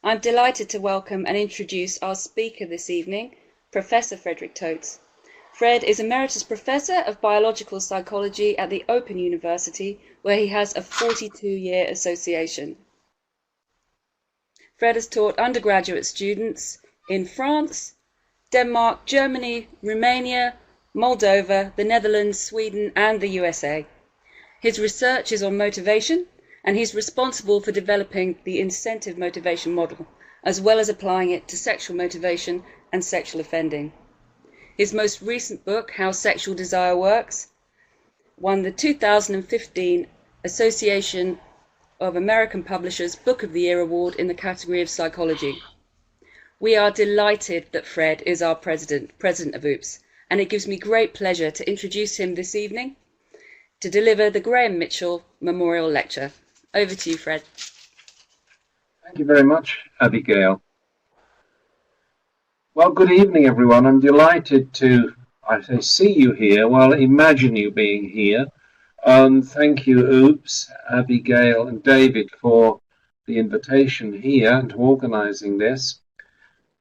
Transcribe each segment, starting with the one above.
I'm delighted to welcome and introduce our speaker this evening, Professor Frederick Toates. Fred is Emeritus Professor of Biological Psychology at the Open University, where he has a 42-year association. Fred has taught undergraduate students in France, Denmark, Germany, Romania, Moldova, the Netherlands, Sweden, and the USA. His research is on motivation, and he's responsible for developing the incentive motivation model, as well as applying it to sexual motivation and sexual offending. His most recent book, How Sexual Desire Works, won the 2015 Association of American Publishers Book of the Year Award in the category of psychology. We are delighted that Fred is our president of OOPS, and it gives me great pleasure to introduce him this evening to deliver the Graham Mitchell Memorial Lecture. Over to you, Fred. Thank you very much, Abigail. Well, good evening, everyone. I'm delighted to, see you here. Well, imagine you being here. Thank you, OOPS, Abigail and David, for the invitation here and to organising this.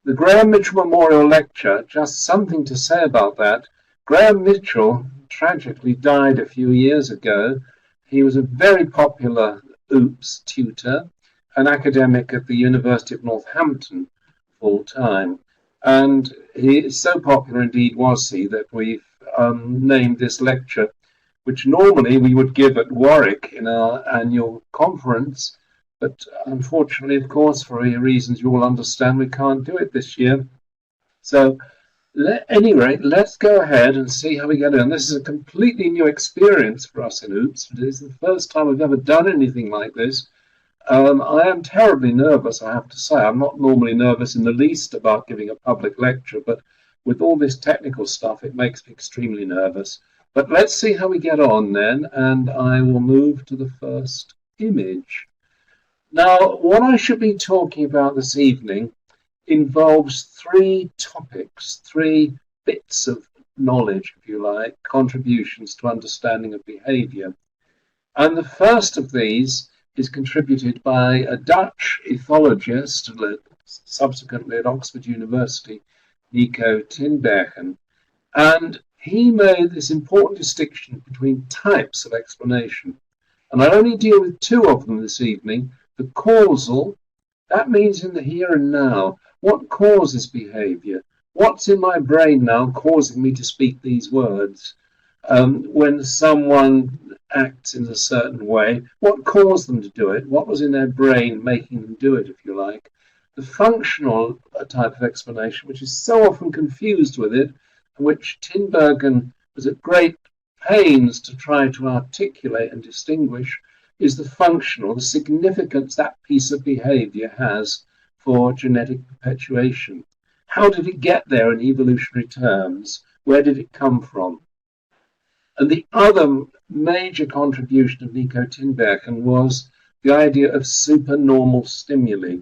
The Graham Mitchell Memorial Lecture, just something to say about that. Graham Mitchell tragically died a few years ago. He was a very popular OOPS tutor, an academic at the University of Northampton full-time. And he is so popular indeed was he that we've named this lecture, which normally we would give at Warwick in our annual conference, but unfortunately, of course, for reasons you all understand, we can't do it this year. So at any rate, let's go ahead and see how we get on. This is a completely new experience for us in OOPS. It is the first time we've ever done anything like this. I am terribly nervous, I have to say. I'm not normally nervous in the least about giving a public lecture, but with all this technical stuff, it makes me extremely nervous. But let's see how we get on then, and I will move to the first image. Now, what I should be talking about this evening involves three topics, three bits of knowledge, if you like, contributions to understanding of behaviour. And the first of these is contributed by a Dutch ethologist, subsequently at Oxford University, Nico Tinbergen. And he made this important distinction between types of explanation. And I'll only deal with two of them this evening. The causal, that means in the here and now. What causes behaviour? What's in my brain now causing me to speak these words? When someone acts in a certain way, what caused them to do it? What was in their brain making them do it, if you like? The functional type of explanation, which is so often confused with it, and which Tinbergen was at great pains to try to articulate and distinguish, is the functional, the significance that piece of behaviour has for genetic perpetuation. How did it get there in evolutionary terms? Where did it come from? And the other major contribution of Nico Tinbergen was the idea of supernormal stimuli.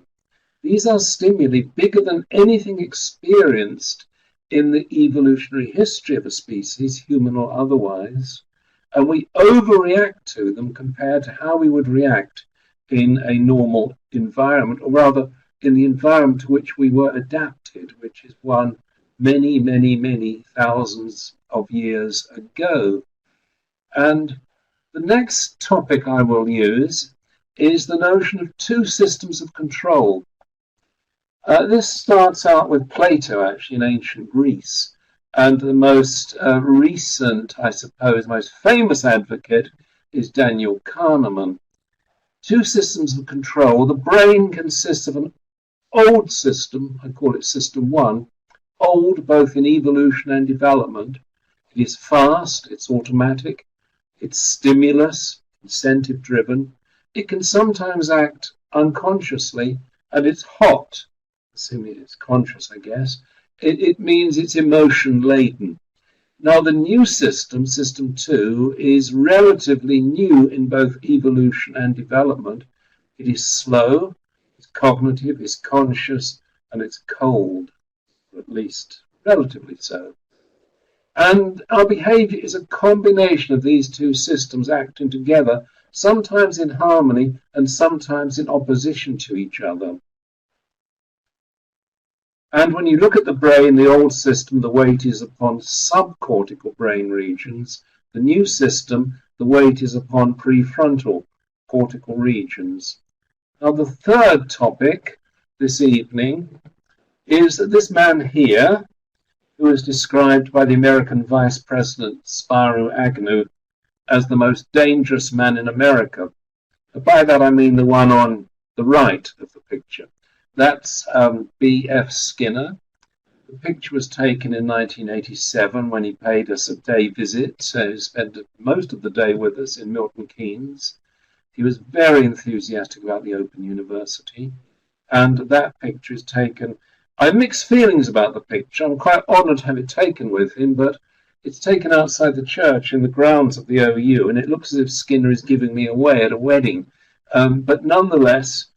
These are stimuli bigger than anything experienced in the evolutionary history of a species, human or otherwise, and we overreact to them compared to how we would react in a normal environment, or rather in the environment to which we were adapted, which is one many, many, many thousands of years ago. And the next topic I will use is the notion of two systems of control. This starts out with Plato, actually, in ancient Greece. And the most recent, I suppose, most famous advocate is Daniel Kahneman. Two systems of control. The brain consists of an old system, I call it system one, old both in evolution and development. It is fast, it's automatic, it's stimulus, incentive driven. It can sometimes act unconsciously, and it's hot, assuming it's conscious, I guess. It means it's emotion laden. Now the new system, system two, is relatively new in both evolution and development. It is slow, it's cognitive, it's conscious, and it's cold, or at least relatively so. And our behavior is a combination of these two systems acting together, sometimes in harmony and sometimes in opposition to each other. And when you look at the brain, the old system, the weight is upon subcortical brain regions. The new system, the weight is upon prefrontal cortical regions. Now, the third topic this evening is that this man here, who is described by the American Vice President Spiro Agnew as the most dangerous man in America. By that I mean the one on the right of the picture. That's B.F. Skinner. The picture was taken in 1987 when he paid us a day visit. So he spent most of the day with us in Milton Keynes. He was very enthusiastic about the Open University. And that picture is taken. I have mixed feelings about the picture. I'm quite honoured to have it taken with him, but it's taken outside the church in the grounds of the OU, and it looks as if Skinner is giving me away at a wedding. But nonetheless,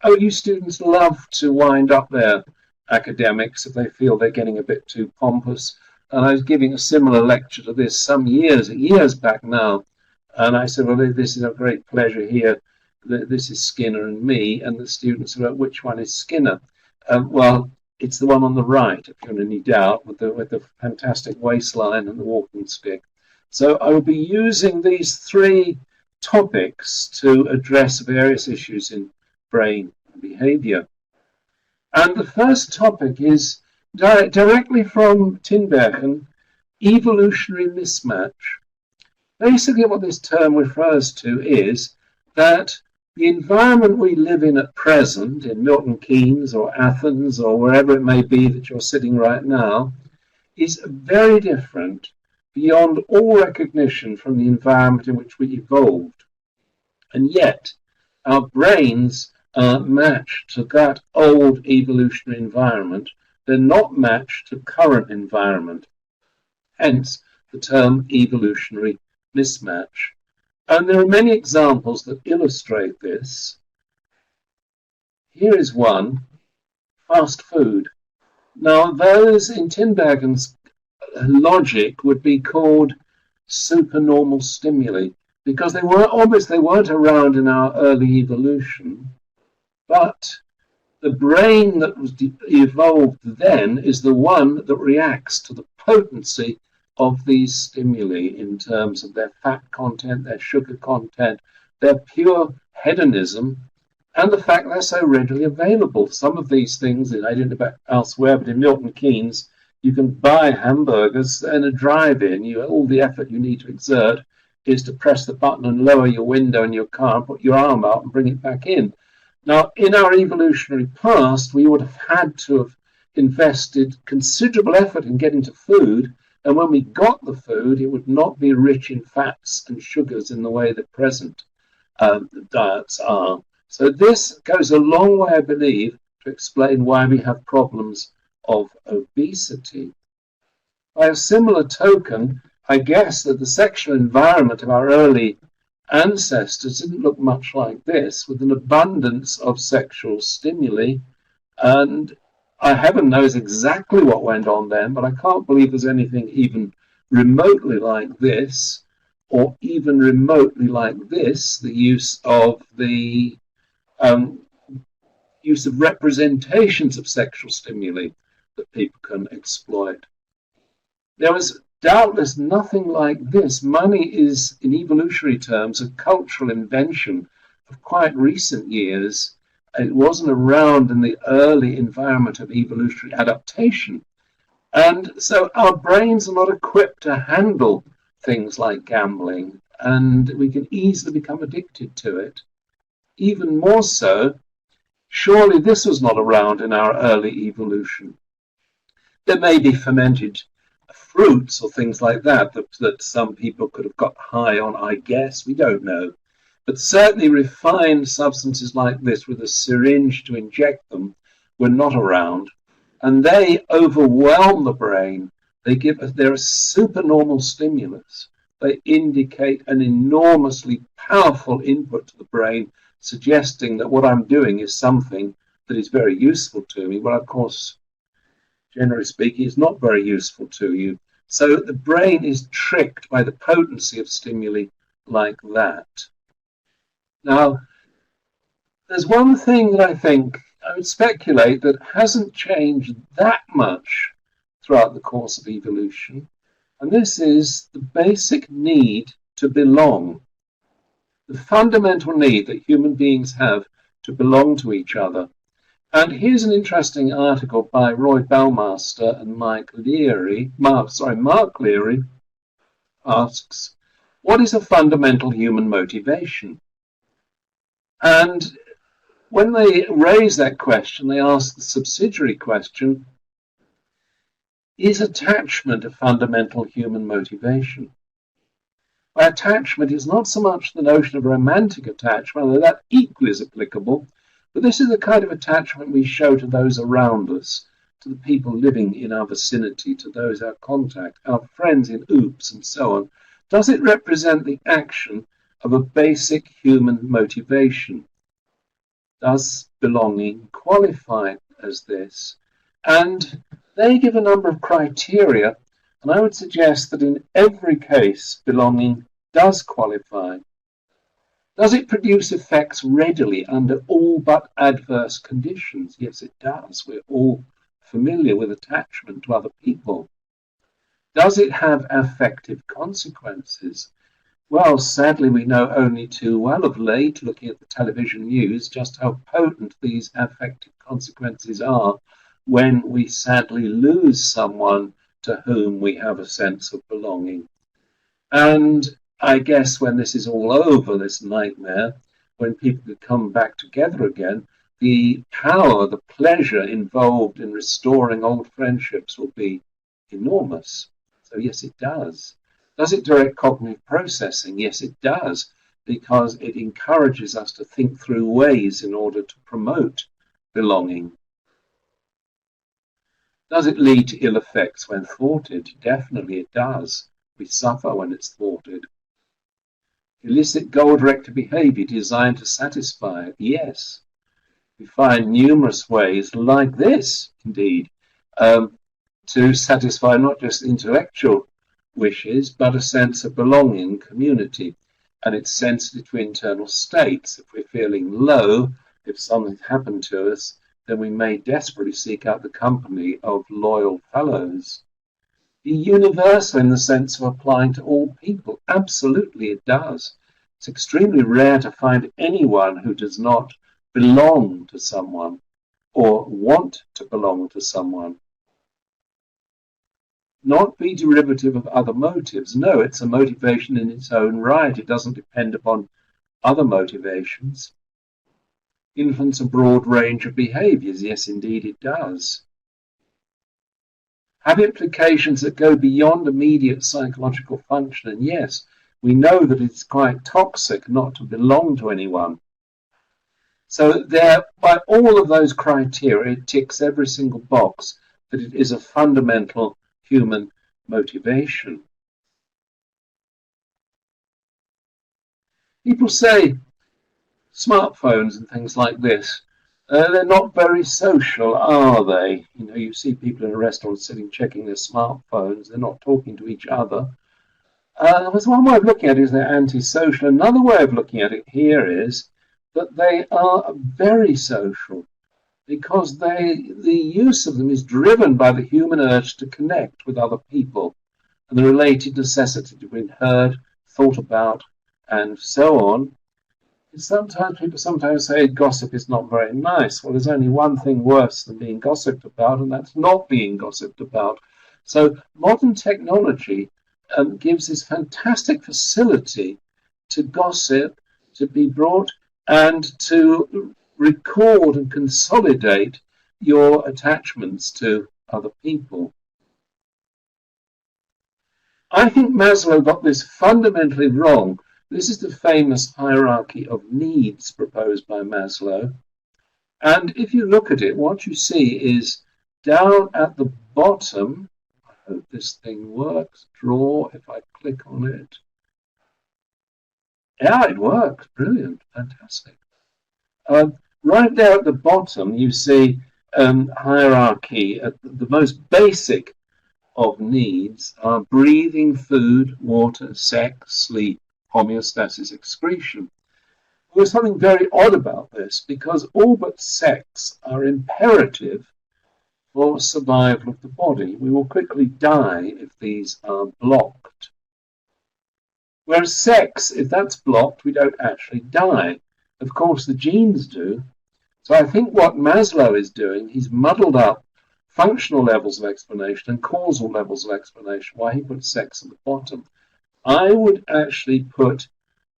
OU students love to wind up their academics if they feel they're getting a bit too pompous. And I was giving a similar lecture to this some years back now, and I said, well, this is a great pleasure here. This is Skinner and me, and the students said, well, which one is Skinner? Well, it's the one on the right, if you're in any doubt, with the fantastic waistline and the walking stick. So I will be using these three topics to address various issues in brain and behavior. And the first topic is directly from Tinbergen, evolutionary mismatch. Basically what this term refers to is that the environment we live in at present, in Milton Keynes or Athens or wherever it may be that you're sitting right now, is very different beyond all recognition from the environment in which we evolved. And yet, our brains are matched to that old evolutionary environment. They're not matched to current environment. Hence, the term evolutionary mismatch. And there are many examples that illustrate this. Here is one, fast food. Now, those in Tinbergen's logic would be called supernormal stimuli, because they weren't around in our early evolution, but the brain that was evolved then is the one that reacts to the potency of these stimuli in terms of their fat content, their sugar content, their pure hedonism, and the fact they're so readily available. Some of these things, I don't know about elsewhere, but in Milton Keynes, you can buy hamburgers in a drive-in. All the effort you need to exert is to press the button and lower your window in your car, put your arm out and bring it back in. Now, in our evolutionary past, we would have had to have invested considerable effort in getting to food. And when we got the food, it would not be rich in fats and sugars in the way that present diets are. So this goes a long way, I believe, to explain why we have problems of obesity. By a similar token, I guess that the sexual environment of our early ancestors didn't look much like this, with an abundance of sexual stimuli, and heaven knows exactly what went on then, but I can't believe there's anything even remotely like this, or even remotely like this, the use of representations of sexual stimuli that people can exploit. There was doubtless nothing like this. Money is, in evolutionary terms, a cultural invention of quite recent years. It wasn't around in the early environment of evolutionary adaptation. And so our brains are not equipped to handle things like gambling, and we can easily become addicted to it. Even more so, surely this was not around in our early evolution. There may be fermented fruits or things like that some people could have got high on, I guess. We don't know. But certainly refined substances like this with a syringe to inject them were not around. And they overwhelm the brain. They're a supernormal stimulus. They indicate an enormously powerful input to the brain, suggesting that what I'm doing is something that is very useful to me. Well, of course, generally speaking, is not very useful to you. So the brain is tricked by the potency of stimuli like that. Now, there's one thing that I think I would speculate that hasn't changed that much throughout the course of evolution, and this is the basic need to belong, the fundamental need that human beings have to belong to each other. And here's an interesting article by Roy Balmaster and Mark Leary asks, what is a fundamental human motivation? And when they raise that question, they ask the subsidiary question, is attachment a fundamental human motivation? By attachment is not so much the notion of romantic attachment, although that equally is applicable, but this is the kind of attachment we show to those around us, to the people living in our vicinity, to those our contact, our friends in OOPS and so on. Does it represent the action of a basic human motivation? Does belonging qualify as this? And they give a number of criteria, and I would suggest that in every case, belonging does qualify. Does it produce effects readily under all but adverse conditions? Yes, it does. We're all familiar with attachment to other people. Does it have affective consequences? Well, sadly, we know only too well of late, looking at the television news, just how potent these affective consequences are when we sadly lose someone to whom we have a sense of belonging. And I guess when this is all over, this nightmare, when people could come back together again, the power, the pleasure involved in restoring old friendships will be enormous. So yes, it does. Does it direct cognitive processing? Yes, it does, because it encourages us to think through ways in order to promote belonging. Does it lead to ill effects when thwarted? Definitely it does. We suffer when it's thwarted. Illicit goal-directed behavior designed to satisfy? Yes. We find numerous ways like this, indeed, to satisfy not just intellectual wishes, but a sense of belonging, community, and it's sensitive to internal states. If we're feeling low, if something's happened to us, then we may desperately seek out the company of loyal fellows. Be universal in the sense of applying to all people. Absolutely it does. It's extremely rare to find anyone who does not belong to someone or want to belong to someone. Not be derivative of other motives. No, it's a motivation in its own right. It doesn't depend upon other motivations. Influence a broad range of behaviors. Yes, indeed it does. Have implications that go beyond immediate psychological function. And yes, we know that it's quite toxic not to belong to anyone. So there, by all of those criteria, it ticks every single box that it is a fundamental human motivation. People say smartphones and things like this, they're not very social, are they? You know, you see people in a restaurant sitting checking their smartphones, they're not talking to each other. There's one way of looking at it is they're antisocial. Another way of looking at it here is that they are very social, because the use of them is driven by the human urge to connect with other people and the related necessity to be heard, thought about, and so on. People sometimes say gossip is not very nice. Well, there's only one thing worse than being gossiped about, and that's not being gossiped about. So modern technology gives this fantastic facility to gossip, to be brought, and to record and consolidate your attachments to other people. I think Maslow got this fundamentally wrong. This is the famous hierarchy of needs proposed by Maslow. And if you look at it, what you see is down at the bottom, I hope this thing works, draw, if I click on it. Yeah, it works, brilliant, fantastic. Right there at the bottom, you see hierarchy. The most basic of needs are breathing, food, water, sex, sleep, homeostasis, excretion. There was something very odd about this, because all but sex are imperative for survival of the body. We will quickly die if these are blocked. Whereas sex, if that's blocked, we don't actually die. Of course, the genes do. So I think what Maslow is doing, he's muddled up functional levels of explanation and causal levels of explanation, why he puts sex at the bottom. I would actually put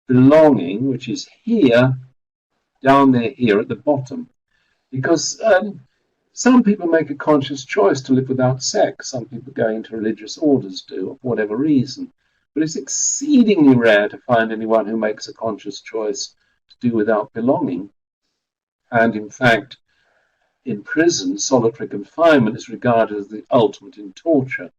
belonging, which is here, down there here at the bottom. Because some people make a conscious choice to live without sex. Some people go into religious orders do, for whatever reason. But it's exceedingly rare to find anyone who makes a conscious choice to do without belonging. And in fact, in prison, solitary confinement is regarded as the ultimate in torture.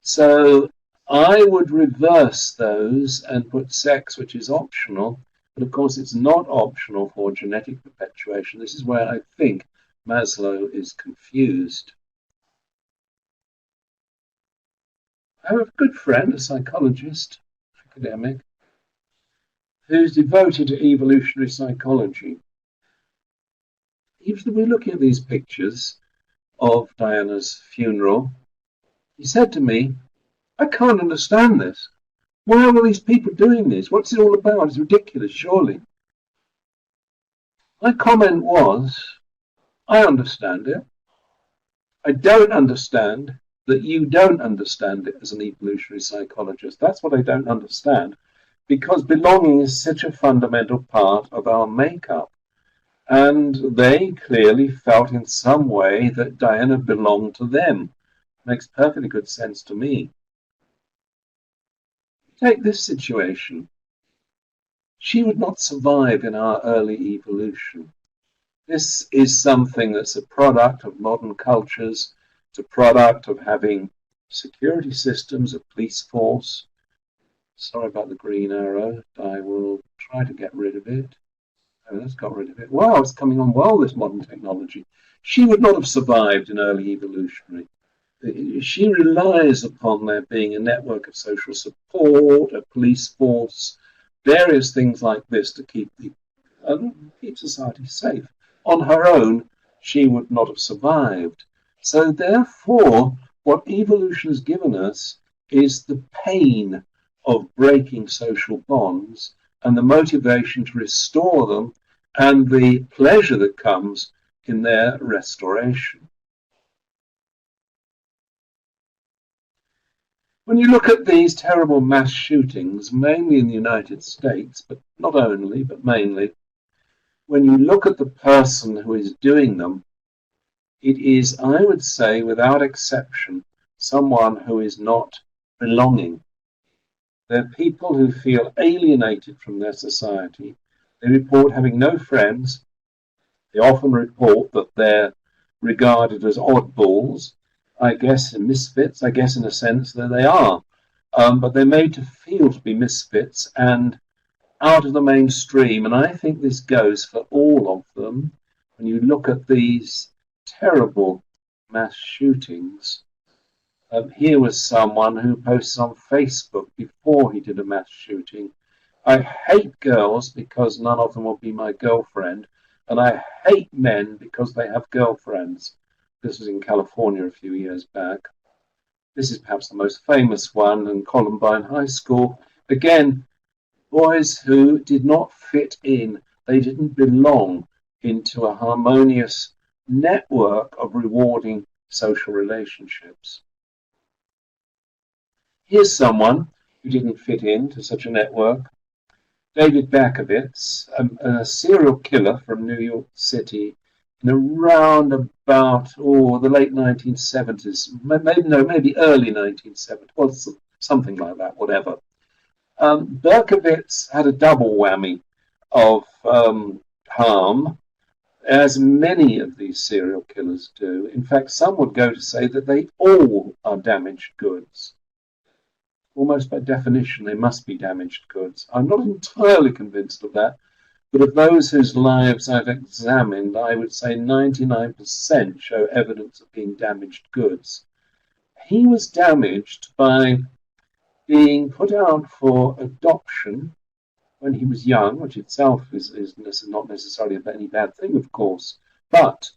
So I would reverse those and put sex, which is optional. But of course, it's not optional for genetic perpetuation. This is where I think Maslow is confused. I have a good friend, a psychologist, academic, who's devoted to evolutionary psychology. We're looking at these pictures of Diana's funeral. He said to me, I can't understand this. Why are all these people doing this? What's it all about? It's ridiculous, surely. My comment was, I understand it. I don't understand that you don't understand it as an evolutionary psychologist. That's what I don't understand, because belonging is such a fundamental part of our makeup. And they clearly felt in some way that Diana belonged to them. Makes perfectly good sense to me. Take this situation. She would not survive in our early evolution. This is something that's a product of modern cultures. It's a product of having security systems, a police force. Sorry about the green arrow. I will try to get rid of it. Oh, that's got rid of it. Wow, it's coming on well, this modern technology. She would not have survived in early evolutionary. She relies upon there being a network of social support, a police force, various things like this to keep society safe. On her own, she would not have survived. So therefore, what evolution has given us is the pain of breaking social bonds and the motivation to restore them and the pleasure that comes in their restoration. When you look at these terrible mass shootings, mainly in the United States, but not only, but mainly, when you look at the person who is doing them, it is, I would say, without exception, someone who is not belonging. They're people who feel alienated from their society. They report having no friends. They often report that they're regarded as oddballs. I guess misfits, I guess in a sense that they are. But they're made to feel to be misfits and out of the mainstream. And I think this goes for all of them. When you look at these terrible mass shootings, here was someone who posts on Facebook before he did a mass shooting. I hate girls because none of them will be my girlfriend. And I hate men because they have girlfriends. This was in California a few years back. This is perhaps the most famous one in Columbine High School. Again, boys who did not fit in. They didn't belong into a harmonious network of rewarding social relationships. Here's someone who didn't fit into such a network. David Berkowitz, a serial killer from New York City in around about the late 1970s, maybe early 1970s, well, something like that, whatever. Berkowitz had a double whammy of harm, as many of these serial killers do. In fact, some would go to say that they all are damaged goods. Almost by definition, they must be damaged goods. I'm not entirely convinced of that, but of those whose lives I've examined, I would say 99% show evidence of being damaged goods. He was damaged by being put out for adoption when he was young, which itself is not necessarily any bad thing, of course. But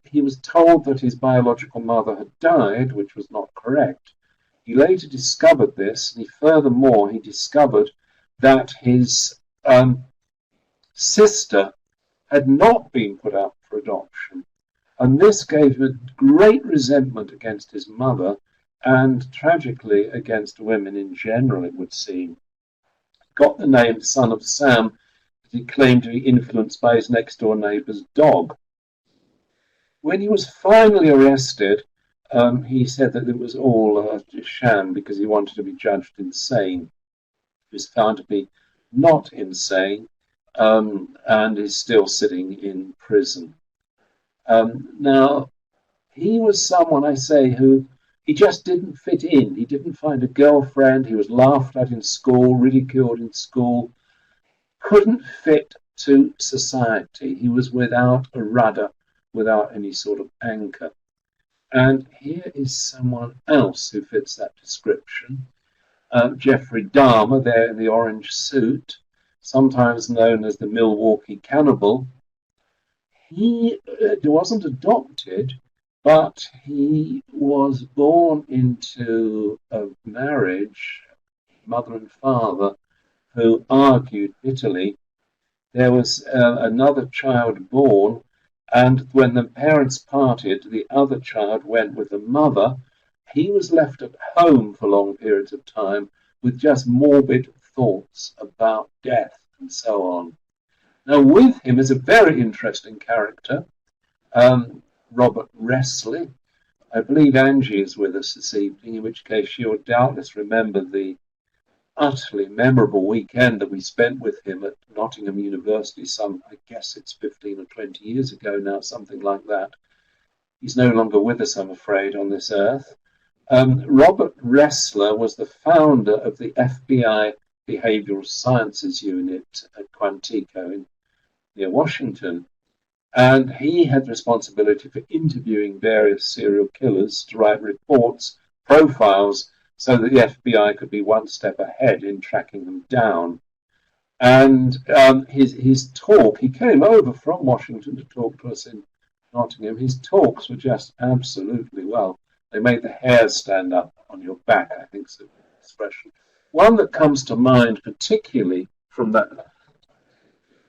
he was told that his biological mother had died, which was not correct. He later discovered this, and he discovered that his sister had not been put up for adoption. And this gave him a great resentment against his mother and tragically against women in general, it would seem. Got the name Son of Sam that he claimed to be influenced by his next door neighbour's dog. When he was finally arrested, he said that it was all a sham because he wanted to be judged insane. He was found to be not insane and is still sitting in prison. Now, he was someone, I say, who he just didn't fit in. He didn't find a girlfriend. He was laughed at in school, ridiculed in school, couldn't fit to society. He was without a rudder, without any sort of anchor. And here is someone else who fits that description. Jeffrey Dahmer, there in the orange suit, sometimes known as the Milwaukee Cannibal. He wasn't adopted, but he was born into a marriage, mother and father, who argued bitterly. There was another child born, and when the parents parted, the other child went with the mother. He was left at home for long periods of time with just morbid thoughts about death and so on. Now, with him is a very interesting character, Robert Wrestley. I believe Angie is with us this evening, in which case she'll doubtless remember the utterly memorable weekend that we spent with him at Nottingham University I guess it's 15 or 20 years ago now, something like that. He's no longer with us, I'm afraid, on this earth. Robert Wrestley was the founder of the FBI Behavioral Sciences Unit at Quantico near Washington. And he had responsibility for interviewing various serial killers to write reports, profiles, so that the FBI could be one step ahead in tracking them down. And his talk, he came over from Washington to talk to us in Nottingham. His talks were just absolutely, well, they made the hairs stand up on your back, I think is the expression. One that comes to mind particularly from that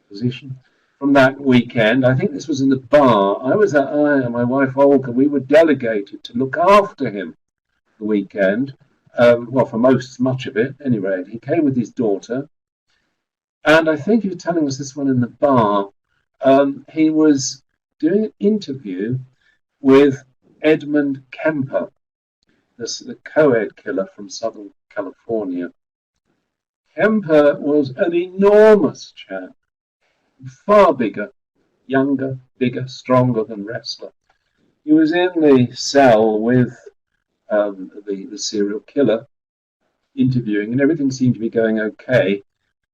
position, from that weekend, I think this was in the bar. I and my wife Olga, we were delegated to look after him the weekend. Well, for much of it, anyway. He came with his daughter, and I think he was telling us this one in the bar. He was doing an interview with Edmund Kemper, the co-ed killer from Southern California. Kemper was an enormous chap, far bigger, younger, bigger, stronger than Wrestley. He was in the cell with the serial killer, interviewing, and everything seemed to be going okay.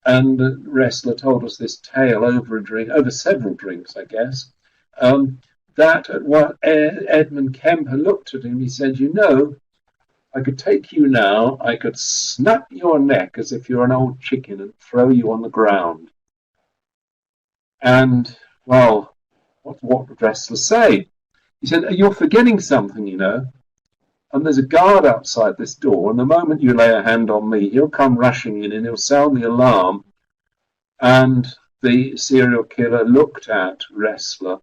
And Wrestley told us this tale over several drinks, I guess, that at what Edmund Kemper looked at him, he said, "You know, I could take you now, I could snap your neck as if you're an old chicken and throw you on the ground." And, well, what would Wrestley say? He said, "You're forgetting something, you know. And there's a guard outside this door, and the moment you lay a hand on me, he'll come rushing in and he'll sound the alarm." And the serial killer looked at Wrestley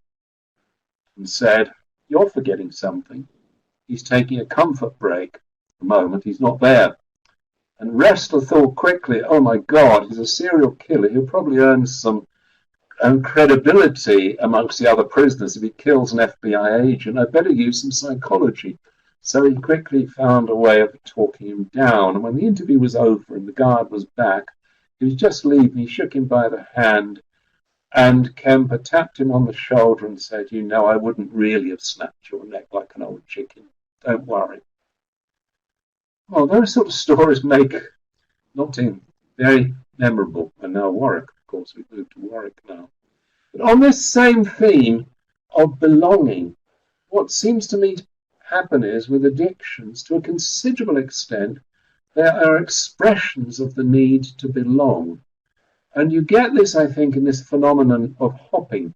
and said, "You're forgetting something. He's taking a comfort break. At the moment, he's not there." And Wrestley thought quickly, "Oh my God, he's a serial killer. He'll probably earn some credibility amongst the other prisoners if he kills an FBI agent. I better use some psychology." So he quickly found a way of talking him down. And when the interview was over and the guard was back, he was just leaving. He shook him by the hand, and Kemper tapped him on the shoulder and said, "You know, I wouldn't really have snapped your neck like an old chicken. Don't worry." Well, those sort of stories make Nottingham very memorable. And now Warwick, of course, we've moved to Warwick now. But on this same theme of belonging, what seems to me to happen is with addictions, to a considerable extent, there are expressions of the need to belong. And you get this, I think, in this phenomenon of hopping.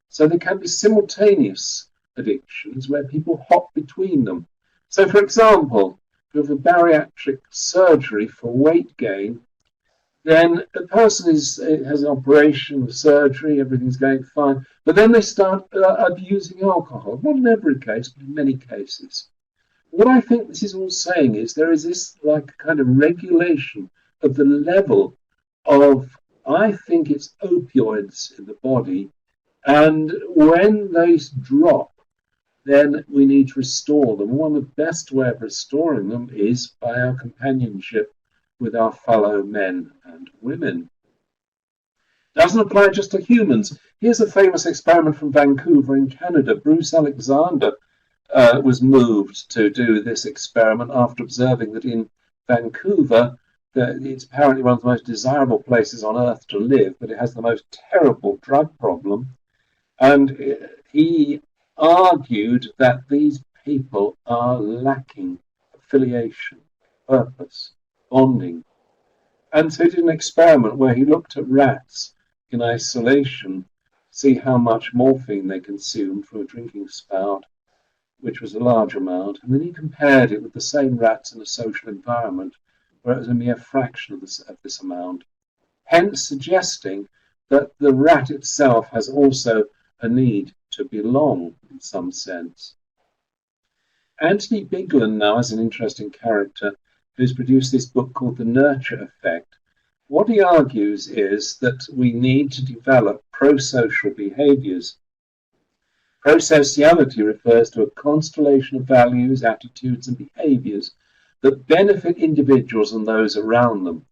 So there can be simultaneous addictions where people hop between them. So, for example, if you have a bariatric surgery for weight gain, then the person has an operation, a surgery, everything's going fine, but then they start abusing alcohol. Not in every case, but in many cases. What I think this is all saying is there is this like kind of regulation of the level of, I think it's opioids in the body, and when they drop, then we need to restore them. One of the best way of restoring them is by our companionship with our fellow men and women. Doesn't apply just to humans. Here's a famous experiment from Vancouver in Canada. Bruce Alexander was moved to do this experiment after observing that in Vancouver, it's apparently one of the most desirable places on earth to live, but it has the most terrible drug problem. And he argued that these people are lacking affiliation, purpose, bonding. And so he did an experiment where he looked at rats in isolation, see how much morphine they consumed from a drinking spout, which was a large amount, and then he compared it with the same rats in a social environment where it was a mere fraction of this amount, hence suggesting that the rat itself has also a need to belong in some sense. Anthony Biglan now is an interesting character who's produced this book called The Nurture Effect. What he argues is that we need to develop pro-social behaviors. Prosociality refers to a constellation of values, attitudes, and behaviors that benefit individuals and those around them.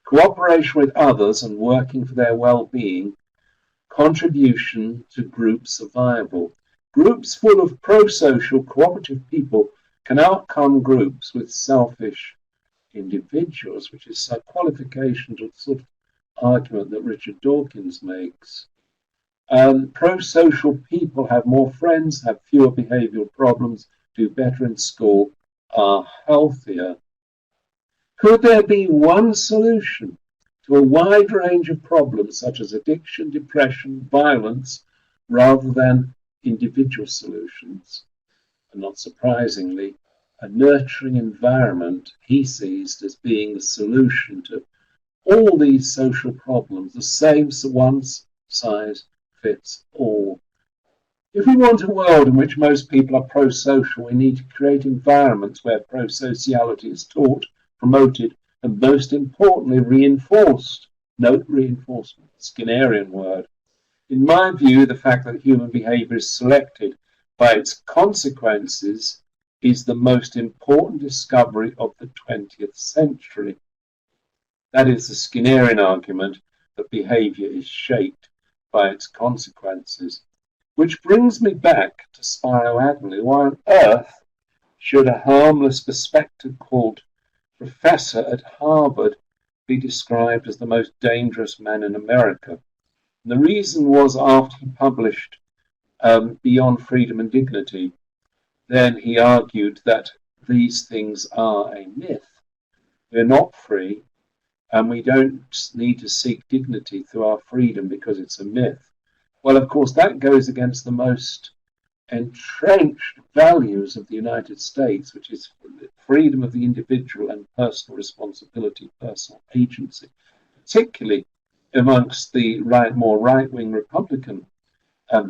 Cooperation with others and working for their well-being, contribution to group survival. Groups full of pro-social, cooperative people can outcome groups with selfish individuals, which is a qualification to the sort of argument that Richard Dawkins makes. Pro-social people have more friends, have fewer behavioral problems, do better in school, are healthier. Could there be one solution to a wide range of problems such as addiction, depression, violence, rather than individual solutions? And not surprisingly, a nurturing environment he sees as being the solution to all these social problems, the same one size fits all. If we want a world in which most people are pro-social, we need to create environments where pro-sociality is taught, promoted, and most importantly, reinforced. Note reinforcement, Skinnerian word. In my view, the fact that human behavior is selected by its consequences is the most important discovery of the 20th century. That is the Skinnerian argument that behavior is shaped by its consequences. Which brings me back to Spiro Agnew. Why on earth should a harmless, bespectacled professor at Harvard be described as the most dangerous man in America? And the reason was after he published Beyond Freedom and Dignity, then he argued that these things are a myth. We're not free, and we don't need to seek dignity through our freedom because it's a myth. Well, of course, that goes against the most entrenched values of the United States, which is freedom of the individual and personal responsibility, personal agency, particularly amongst the more right-wing Republican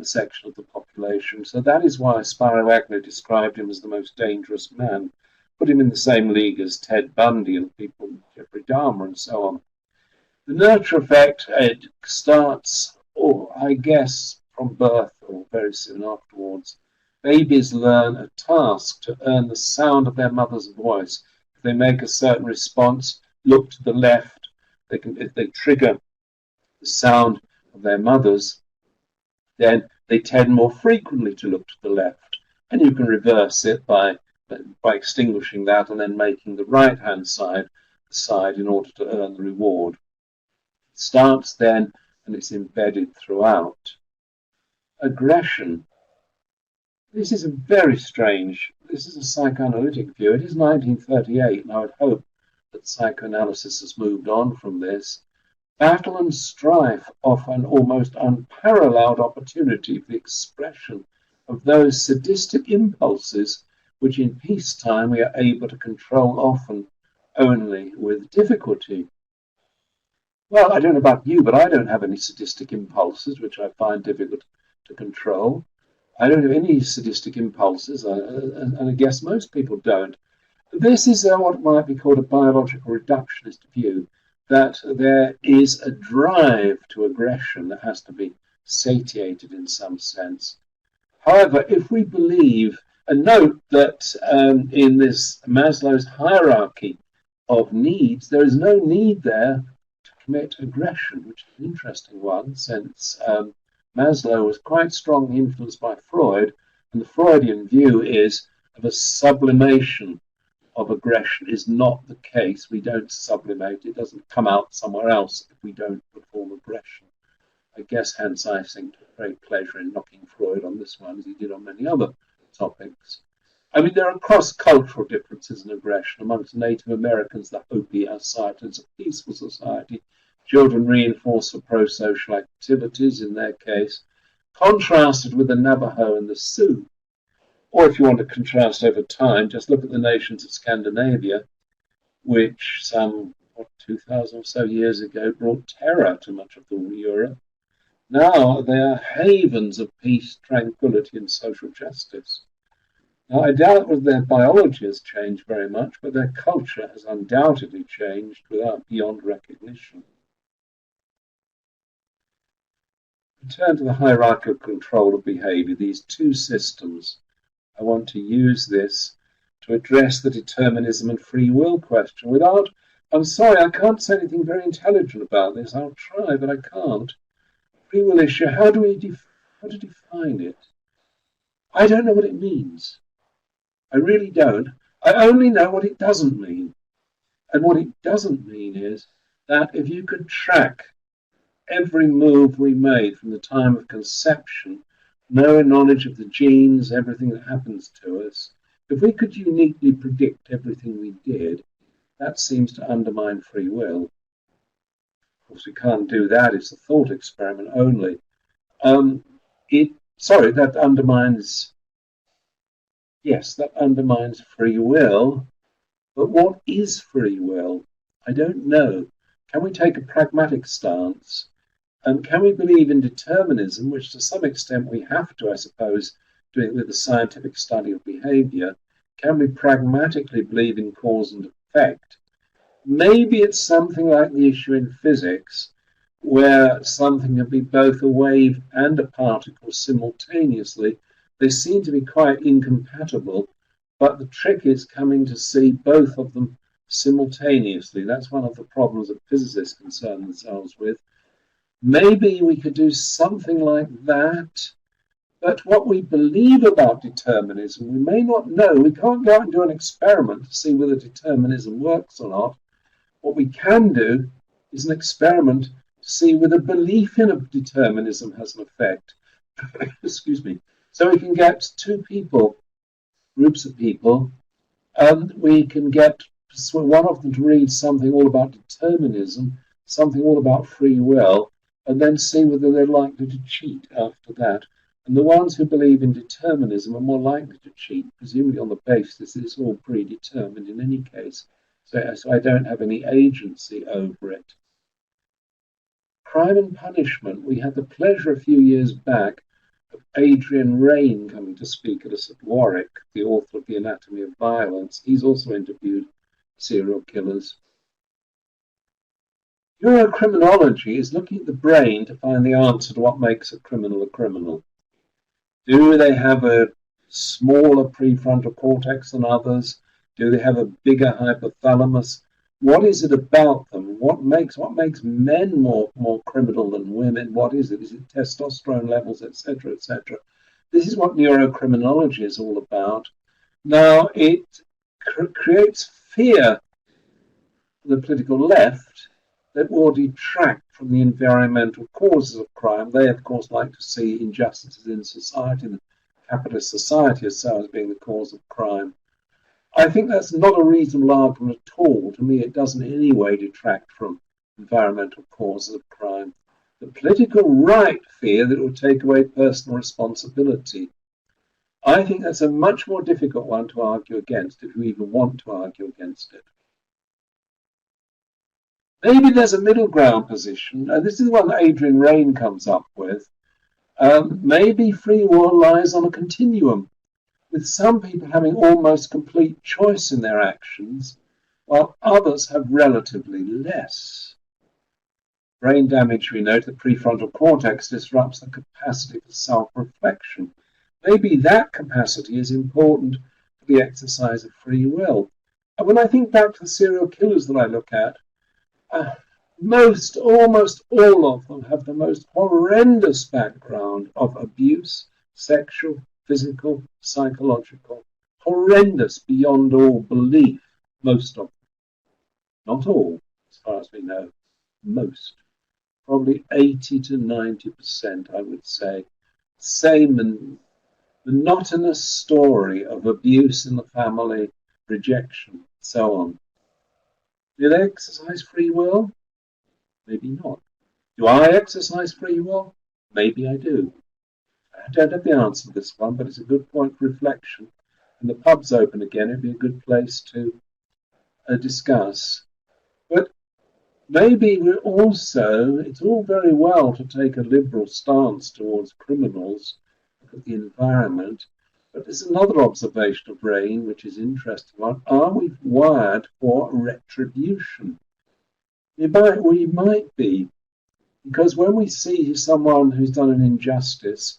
section of the population. So that is why Spiro Agnew described him as the most dangerous man, put him in the same league as Ted Bundy and people, Jeffrey Dahmer and so on. The nurture effect starts, I guess, from birth or very soon afterwards. Babies learn a task to earn the sound of their mother's voice. If they make a certain response, look to the left, if they trigger the sound of their mother's, then they tend more frequently to look to the left. And you can reverse it by extinguishing that and then making the right-hand side the side in order to earn the reward. It starts then and it's embedded throughout. Aggression. This is a very strange, this is a psychoanalytic view. It is 1938, and I would hope that psychoanalysis has moved on from this. Battle and strife offer an almost unparalleled opportunity for the expression of those sadistic impulses which in peacetime we are able to control often only with difficulty. Well, I don't know about you, but I don't have any sadistic impulses which I find difficult to control. I don't have any sadistic impulses, and I guess most people don't. This is what might be called a biological reductionist view, that there is a drive to aggression that has to be satiated in some sense. However, if we believe, and note that in this Maslow's hierarchy of needs, there is no need there to commit aggression, which is an interesting one, since Maslow was quite strongly influenced by Freud, and the Freudian view is of a sublimation of aggression is not the case. We don't sublimate, it doesn't come out somewhere else if we don't perform aggression. I guess Hans Eysenck took great pleasure in knocking Freud on this one, as he did on many other topics. I mean, there are cross-cultural differences in aggression. Amongst Native Americans, the Hopi are cited as a peaceful society. Children reinforced for pro-social activities in their case, contrasted with the Navajo and the Sioux. Or if you want to contrast over time, just look at the nations of Scandinavia, which some 2,000 or so years ago brought terror to much of Europe. Now they are havens of peace, tranquility, and social justice. Now, I doubt whether their biology has changed very much, but their culture has undoubtedly changed beyond recognition. Return to the hierarchical control of behavior, these two systems. I want to use this to address the determinism and free will question without, I'm sorry, I can't say anything very intelligent about this. I'll try, but I can't. Free will issue, how to define it? I don't know what it means. I really don't. I only know what it doesn't mean. And what it doesn't mean is that if you could track every move we made from the time of conception, knowing knowledge of the genes, everything that happens to us, if we could uniquely predict everything we did, that seems to undermine free will. Of course, we can't do that. It's a thought experiment only. That undermines, yes, that undermines free will. But what is free will? I don't know. Can we take a pragmatic stance? And can we believe in determinism, which to some extent we have to, I suppose, do it with the scientific study of behavior? Can we pragmatically believe in cause and effect? Maybe it's something like the issue in physics, where something can be both a wave and a particle simultaneously. They seem to be quite incompatible, but the trick is coming to see both of them simultaneously. That's one of the problems that physicists concern themselves with. Maybe we could do something like that, but what we believe about determinism, we may not know. We can't go out and do an experiment to see whether determinism works or not. What we can do is an experiment to see whether belief in a determinism has an effect. Excuse me. So we can get two people, groups of people, and we can get one of them to read something all about determinism, something all about free will, and then see whether they're likely to cheat after that. And the ones who believe in determinism are more likely to cheat, presumably on the basis that it's all predetermined in any case. So I don't have any agency over it. Crime and punishment. We had the pleasure a few years back of Adrian Raine coming to speak at us at Warwick, the author of The Anatomy of Violence. He's also interviewed serial killers. Neurocriminology is looking at the brain to find the answer to what makes a criminal a criminal. Do they have a smaller prefrontal cortex than others? Do they have a bigger hypothalamus? What is it about them? What makes men more criminal than women? What is it? Is it testosterone levels, etc., etc.? This is what neurocriminology is all about. Now, it creates fear for the political left that will detract from the environmental causes of crime. They, of course, like to see injustices in society, the capitalist society as being the cause of crime. I think that's not a reasonable argument at all. To me, it doesn't in any way detract from environmental causes of crime. The political right fear that it will take away personal responsibility. I think that's a much more difficult one to argue against, if you even want to argue against it. Maybe there's a middle ground position, and this is the one that Adrian Raine comes up with. Maybe free will lies on a continuum, with some people having almost complete choice in their actions, while others have relatively less. Brain damage, we know, to the prefrontal cortex disrupts the capacity for self-reflection. Maybe that capacity is important for the exercise of free will. And when I think back to the serial killers that I look at, almost all of them have the most horrendous background of abuse, sexual, physical, psychological. Horrendous beyond all belief, most of them. Not all, as far as we know, most. Probably 80 to 90%, I would say. Same monotonous story of abuse in the family, rejection, so on. Do they exercise free will? Maybe not. Do I exercise free will? Maybe I do. I don't have the answer to this one, but it's a good point for reflection. And the pub's open again, it'd be a good place to discuss. But maybe it's all very well to take a liberal stance towards criminals, look at the environment, but there's another observation of Raine, which is interesting. Are we wired for retribution? We might be, because when we see someone who's done an injustice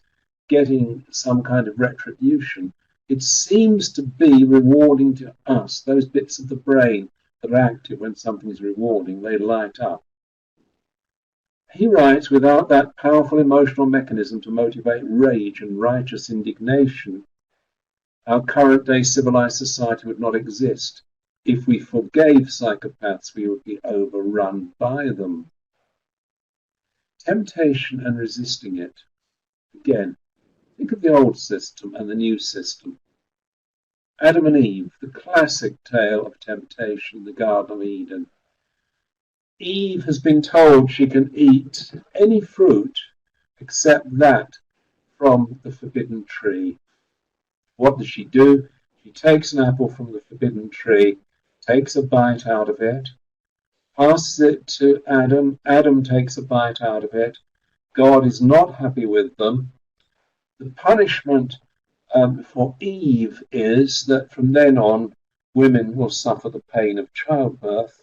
getting some kind of retribution, it seems to be rewarding to us. Those bits of the brain that are active when something is rewarding, they light up. He writes, without that powerful emotional mechanism to motivate rage and righteous indignation, our current day civilized society would not exist. If we forgave psychopaths, we would be overrun by them. Temptation and resisting it. Again, think of the old system and the new system. Adam and Eve, the classic tale of temptation, the Garden of Eden. Eve has been told she can eat any fruit except that from the forbidden tree. What does she do? She takes an apple from the forbidden tree, takes a bite out of it, passes it to Adam. Adam takes a bite out of it. God is not happy with them. The punishment for Eve is that from then on, women will suffer the pain of childbirth.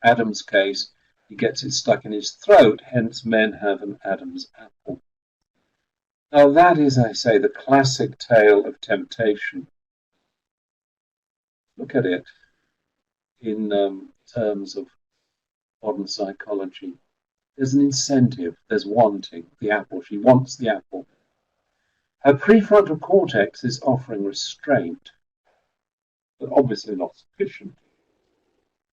Adam's case, he gets it stuck in his throat, hence men have an Adam's apple. Now that is, I say, the classic tale of temptation. Look at it in terms of modern psychology. There's an incentive, there's wanting, the apple. She wants the apple. Her prefrontal cortex is offering restraint, but obviously not sufficient.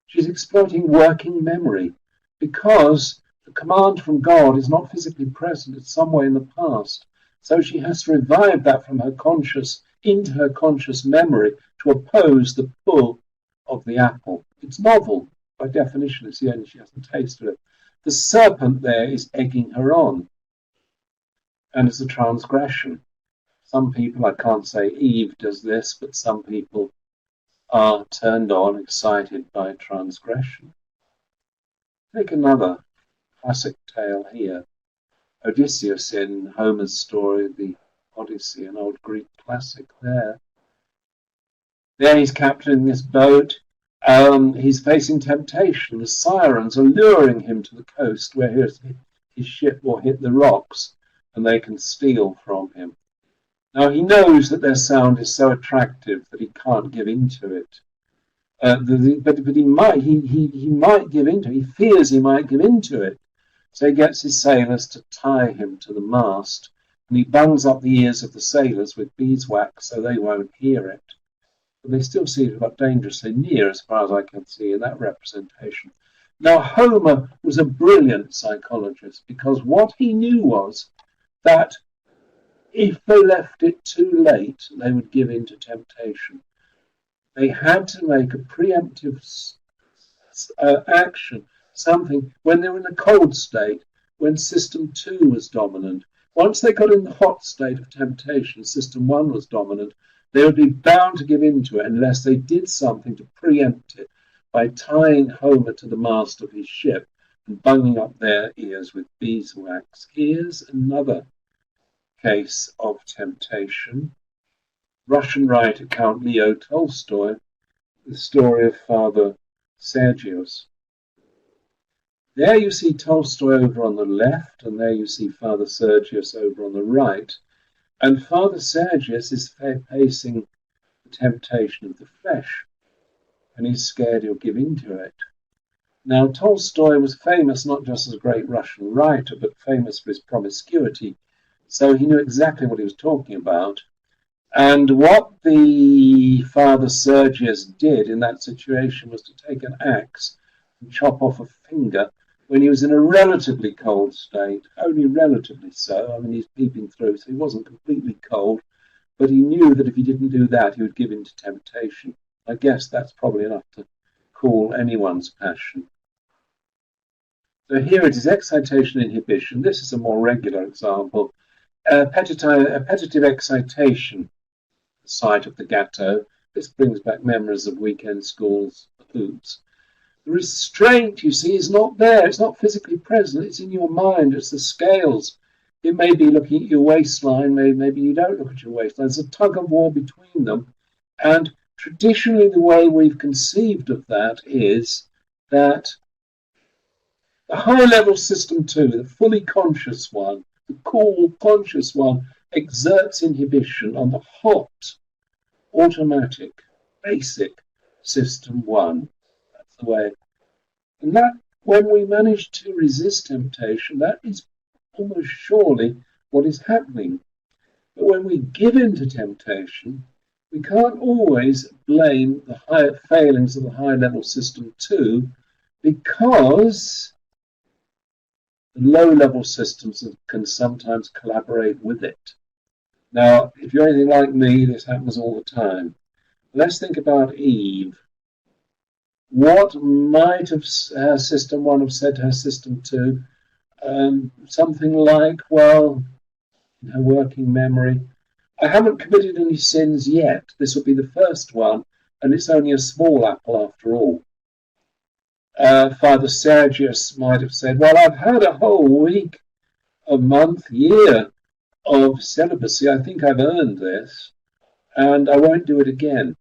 She's exploiting working memory because the command from God is not physically present, it's somewhere in the past. So she has to revive that from her conscious into her conscious memory to oppose the pull of the apple. It's novel, by definition, it's the only she hasn't tasted it. The serpent there is egging her on, and it's a transgression. Some people, I can't say Eve does this, but some people are turned on, excited by transgression. Take another classic tale here. Odysseus in Homer's story, the Odyssey, an old Greek classic there. There he's captaining this boat. He's facing temptation. The sirens are luring him to the coast where his ship will hit the rocks and they can steal from him. Now he knows that their sound is so attractive that he can't give in to it. But he might give in to it. He fears he might give in to it. So he gets his sailors to tie him to the mast, and he bungs up the ears of the sailors with beeswax so they won't hear it. But they still seem about dangerously near, as far as I can see in that representation. Now Homer was a brilliant psychologist, because what he knew was that if they left it too late, they would give in to temptation. They had to make a preemptive action something when they were in a cold state, when system 2 was dominant. Once they got in the hot state of temptation, system 1 was dominant, they would be bound to give in to it unless they did something to preempt it by tying Homer to the mast of his ship and bunging up their ears with beeswax. Here's another case of temptation. Russian writer Count Leo Tolstoy, the story of Father Sergius. There you see Tolstoy over on the left, and there you see Father Sergius over on the right. And Father Sergius is facing the temptation of the flesh, and he's scared he'll give in to it. Now, Tolstoy was famous not just as a great Russian writer, but famous for his promiscuity. So he knew exactly what he was talking about. And what the Father Sergius did in that situation was to take an axe and chop off a finger when he was in a relatively cold state, only relatively so. I mean, he's peeping through, so he wasn't completely cold, but he knew that if he didn't do that, he would give in to temptation. I guess that's probably enough to cool anyone's passion. So here it is, excitation inhibition. This is a more regular example. Appetitive excitation, the site of the gâteau. This brings back memories of weekend schools, hoops. The restraint, you see, is not there. It's not physically present. It's in your mind. It's the scales. It may be looking at your waistline. Maybe you don't look at your waistline. There's a tug of war between them. And traditionally, the way we've conceived of that is that the high-level system 2, the fully conscious one, the cool, conscious one, exerts inhibition on the hot, automatic, basic system 1. That's the way. And that, when we manage to resist temptation, that is almost surely what is happening. But when we give in to temptation, we can't always blame the high failings of the high-level system 2 because the low-level systems can sometimes collaborate with it. Now, if you're anything like me, this happens all the time. Let's think about Eve. What might have her system 1 have said to her system 2? Something like, well, in her working memory, I haven't committed any sins yet. This will be the first one, and it's only a small apple after all. Father Sergius might have said, well, I've had a whole week, a month, year of celibacy. I think I've earned this, and I won't do it again.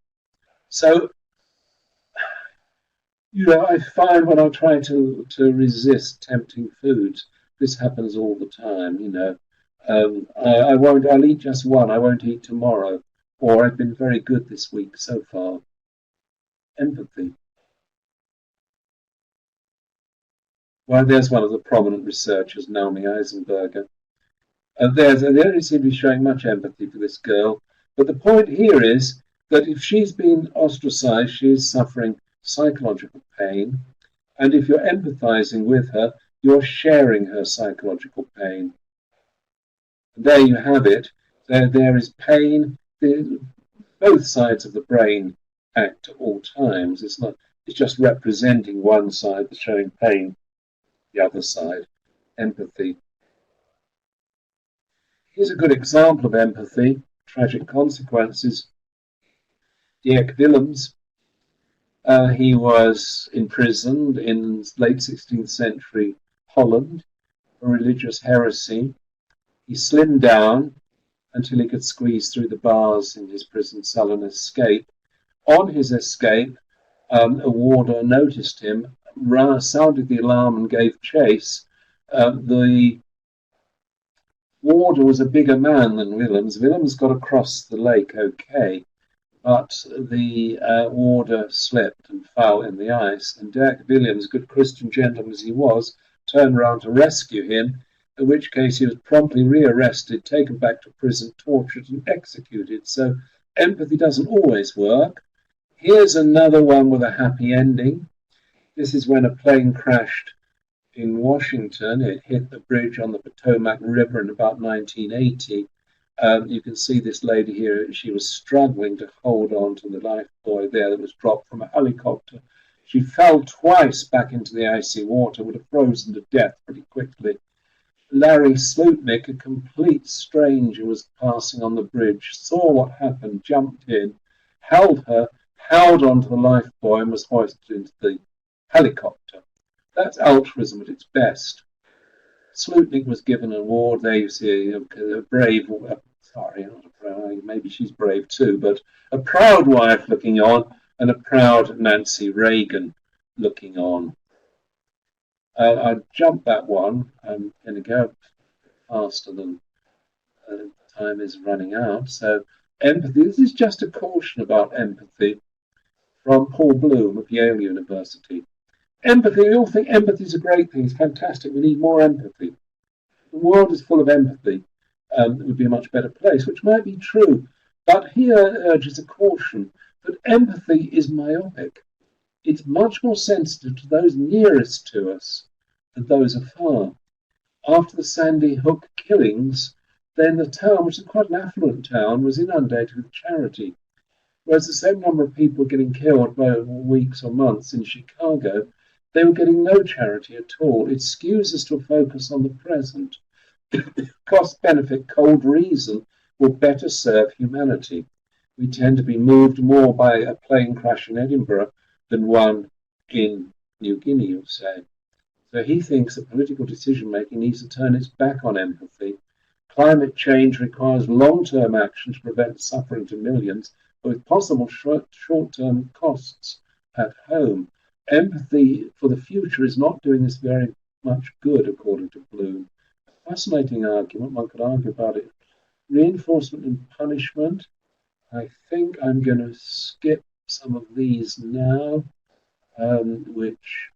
So, I find when I try to resist tempting foods, this happens all the time, I'll eat just one, I won't eat tomorrow, or I've been very good this week so far. Empathy. Well, there's one of the prominent researchers, Naomi Eisenberger. They don't seem to be showing much empathy for this girl. But the point here is that if she's been ostracized, she is suffering psychological pain. And if you're empathizing with her, you're sharing her psychological pain. There you have it. There is pain. Both sides of the brain act at all times. It's just representing one side that's showing pain. The other side, empathy. Here's a good example of empathy, tragic consequences. Dirk Willems, he was imprisoned in late 16th century Holland for religious heresy. He slimmed down until he could squeeze through the bars in his prison cell and escape. On his escape, a warder noticed him, sounded the alarm and gave chase. The warder was a bigger man than Willems. Willems got across the lake okay, but the warder slipped and fell in the ice, and Dirk Willems, good Christian gentleman as he was, turned around to rescue him, in which case he was promptly rearrested, taken back to prison, tortured and executed. So empathy doesn't always work. Here's another one with a happy ending. This is when a plane crashed in Washington. It hit the bridge on the Potomac River in about 1980. You can see this lady here. She was struggling to hold on to the life buoy there that was dropped from a helicopter. She fell twice back into the icy water, would have frozen to death pretty quickly. Larry Slutnik, a complete stranger, was passing on the bridge, saw what happened, jumped in, held her, held onto the lifebuoy, and was hoisted into the helicopter. That's altruism at its best. Slutnik was given an award. They say a brave, sorry, not a brave, maybe she's brave too, but a proud wife looking on, and a proud Nancy Reagan looking on. I jumped that one. I'm going to go faster than time is running out. So, empathy. This is just a caution about empathy from Paul Bloom of Yale University. Empathy, we all think empathy is a great thing. It's fantastic. We need more empathy. The world is full of empathy. It would be a much better place, which might be true. But here urges a caution that empathy is myopic. It's much more sensitive to those nearest to us than those afar. After the Sandy Hook killings, then the town, which is quite an affluent town, was inundated with charity. Whereas the same number of people getting killed by weeks or months in Chicago, they were getting no charity at all. It skews us to a focus on the present. Cost-benefit, cold reason will better serve humanity. We tend to be moved more by a plane crash in Edinburgh than one in New Guinea, you'll say. So he thinks that political decision-making needs to turn its back on empathy. Climate change requires long-term action to prevent suffering to millions, but with possible short-term costs at home. Empathy for the future is not doing this very much good, according to Bloom. A fascinating argument. One could argue about it. Reinforcement and punishment. I think I'm going to skip some of these now, which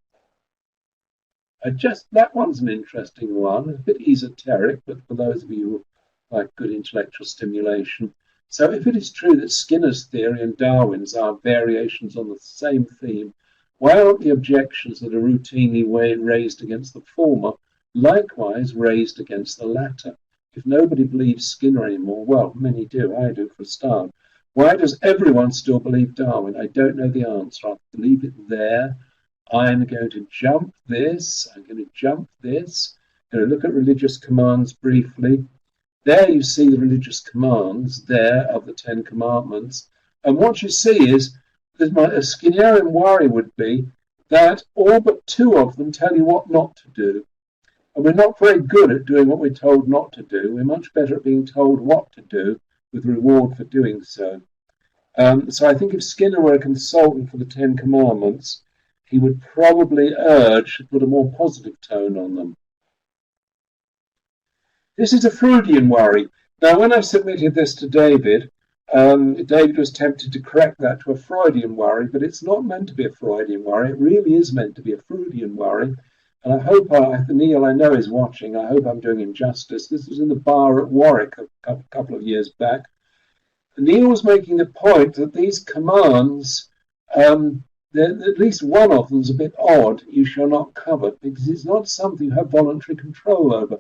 that one's an interesting one, a bit esoteric, but for those of you who like good intellectual stimulation. So if it is true that Skinner's theory and Darwin's are variations on the same theme, why aren't the objections that are routinely raised against the former likewise raised against the latter? If nobody believes Skinner anymore, well, many do, I do for a start. Why does everyone still believe Darwin? I don't know the answer. I'll leave it there. I'm going to jump this. I'm going to jump this. I'm going to look at religious commands briefly. There you see the religious commands there of the Ten Commandments. And what you see is that a Skinnerian worry would be that all but two of them tell you what not to do. And we're not very good at doing what we're told not to do. We're much better at being told what to do with reward for doing so. So I think if Skinner were a consultant for the Ten Commandments, he would probably urge to put a more positive tone on them. This is a Freudian worry. Now, when I submitted this to David, David was tempted to correct that to a Freudian worry, but it's not meant to be a Freudian worry. It really is meant to be a Freudian worry. And I hope, Neil, I know is watching. I hope I'm doing him justice. This was in the bar at Warwick a couple of years back. Neil was making the point that these commands, at least one of them is a bit odd. You shall not covet, because it's not something you have voluntary control over.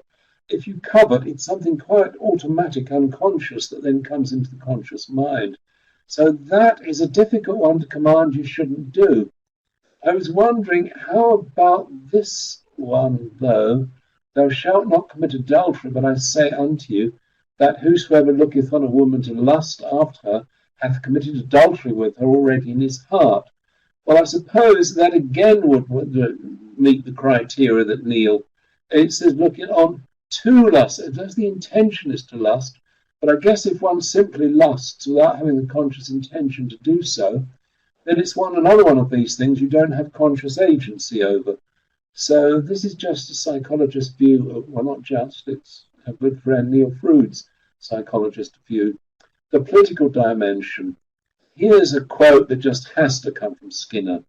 If you covet, it's something quite automatic, unconscious, that then comes into the conscious mind. So that is a difficult one to command you shouldn't do. I was wondering, how about this one, though? Thou shalt not commit adultery, but I say unto you, that whosoever looketh on a woman to lust after her hath committed adultery with her already in his heart. Well, I suppose that again would meet the criteria that Neil. It says looking on to lust. That's the intention is to lust. But I guess if one simply lusts without having the conscious intention to do so, then it's another one of these things you don't have conscious agency over. So this is just a psychologist's view of, well, not just, it's a good friend Neil Froude's psychologist view. The political dimension. Here's a quote that just has to come from Skinner.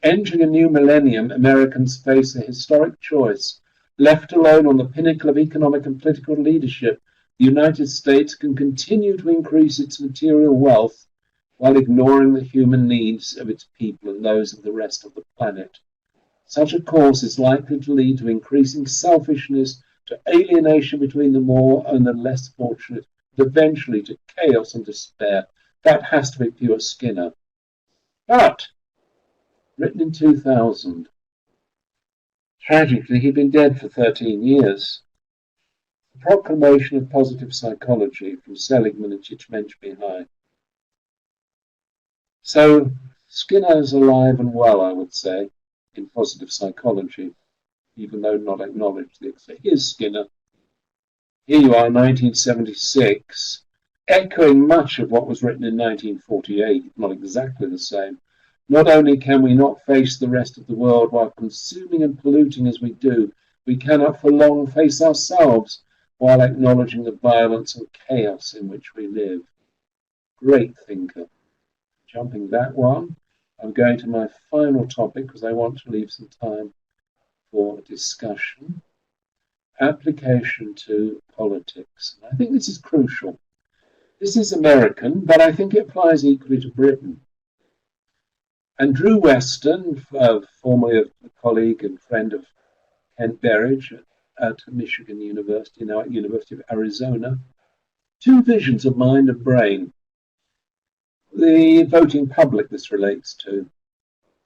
Entering a new millennium, Americans face a historic choice. Left alone on the pinnacle of economic and political leadership, the United States can continue to increase its material wealth while ignoring the human needs of its people and those of the rest of the planet. Such a course is likely to lead to increasing selfishness, to alienation between the more and the less fortunate, and eventually to chaos and despair. That has to be pure Skinner. But written in 2000. Tragically, he'd been dead for 13 years. The Proclamation of Positive Psychology from Seligman and Csikszentmihalyi. So Skinner's alive and well, I would say, in positive psychology, even though not acknowledged. Here's Skinner. Here you are, 1976, echoing much of what was written in 1948, not exactly the same. Not only can we not face the rest of the world while consuming and polluting as we do, we cannot for long face ourselves while acknowledging the violence and chaos in which we live. Great thinker. Jumping that one, I'm going to my final topic because I want to leave some time for discussion. Application to politics. I think this is crucial. This is American, but I think it applies equally to Britain. And Drew Weston, formerly a colleague and friend of Kent Berridge at Michigan University, now at University of Arizona, two visions of mind and brain. The voting public this relates to.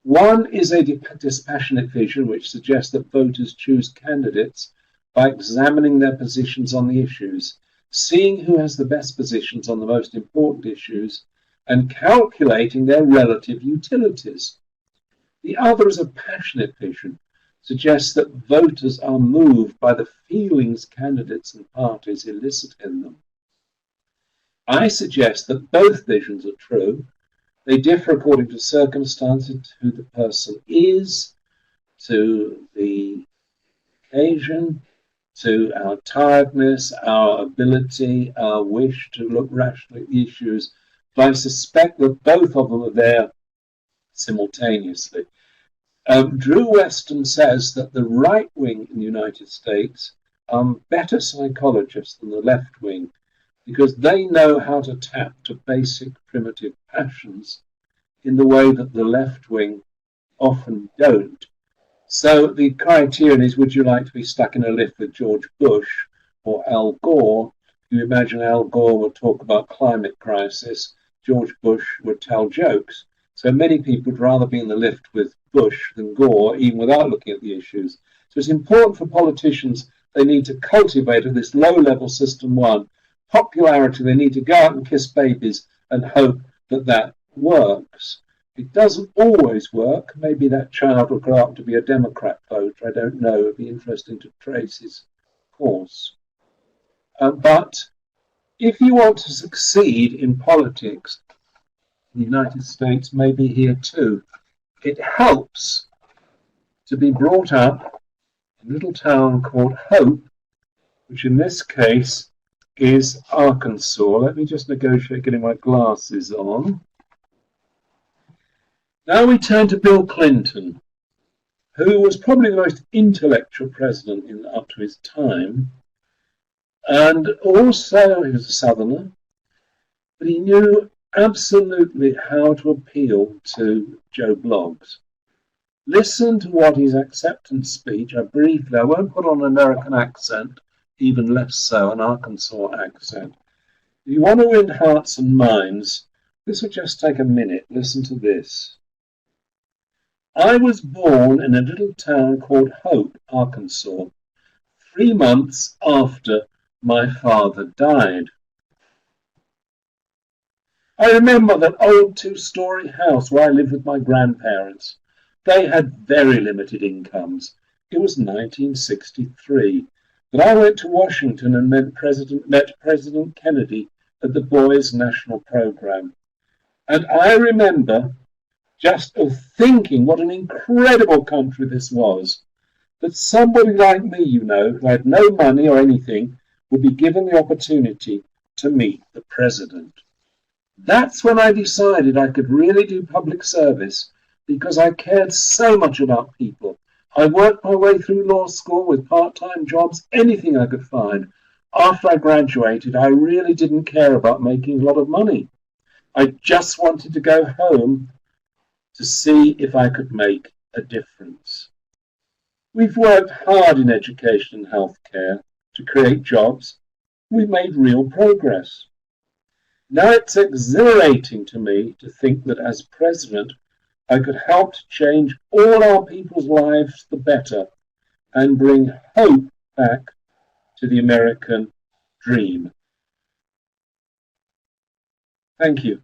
One is a dispassionate vision which suggests that voters choose candidates by examining their positions on the issues, seeing who has the best positions on the most important issues, and calculating their relative utilities. The other is a passionate vision, suggests that voters are moved by the feelings candidates and parties elicit in them. I suggest that both visions are true. They differ according to circumstances, to who the person is, to the occasion, to our tiredness, our ability, our wish to look rationally at the issues. But I suspect that both of them are there simultaneously. Drew Weston says that the right wing in the United States are better psychologists than the left wing because they know how to tap to basic primitive passions in the way that the left wing often don't. So the criterion is, would you like to be stuck in a lift with George Bush or Al Gore? You imagine Al Gore would talk about climate crisis, George Bush would tell jokes. So many people would rather be in the lift with Bush than Gore, even without looking at the issues. So it's important for politicians, they need to cultivate at this low-level system one, popularity, they need to go out and kiss babies and hope that that works. It doesn't always work. Maybe that child will grow up to be a Democrat voter. I don't know. It'd be interesting to trace his course. But if you want to succeed in politics, in the United States, maybe here too, it helps to be brought up in a little town called Hope, which in this case is Arkansas. Let me just negotiate getting my glasses on. Now we turn to Bill Clinton, who was probably the most intellectual president up to his time. And also, he was a Southerner, but he knew absolutely how to appeal to Joe Bloggs. Listen to what his acceptance speech, I won't put on an American accent, even less so an Arkansas accent. If you want to win hearts and minds, this will just take a minute. Listen to this. I was born in a little town called Hope, Arkansas, 3 months after my father died. I remember that old 2-story house where I lived with my grandparents. They had very limited incomes. It was 1963, but I went to Washington and met President Kennedy at the Boys National Program. And I remember just of thinking what an incredible country this was, that somebody like me, you know, who had no money or anything, would be given the opportunity to meet the president. That's when I decided I could really do public service because I cared so much about people. I worked my way through law school with part-time jobs, anything I could find. After I graduated, I really didn't care about making a lot of money. I just wanted to go home to see if I could make a difference. We've worked hard in education and healthcare to create jobs. We've made real progress. Now it's exhilarating to me to think that as president, I could help to change all our people's lives for the better and bring hope back to the American dream. Thank you.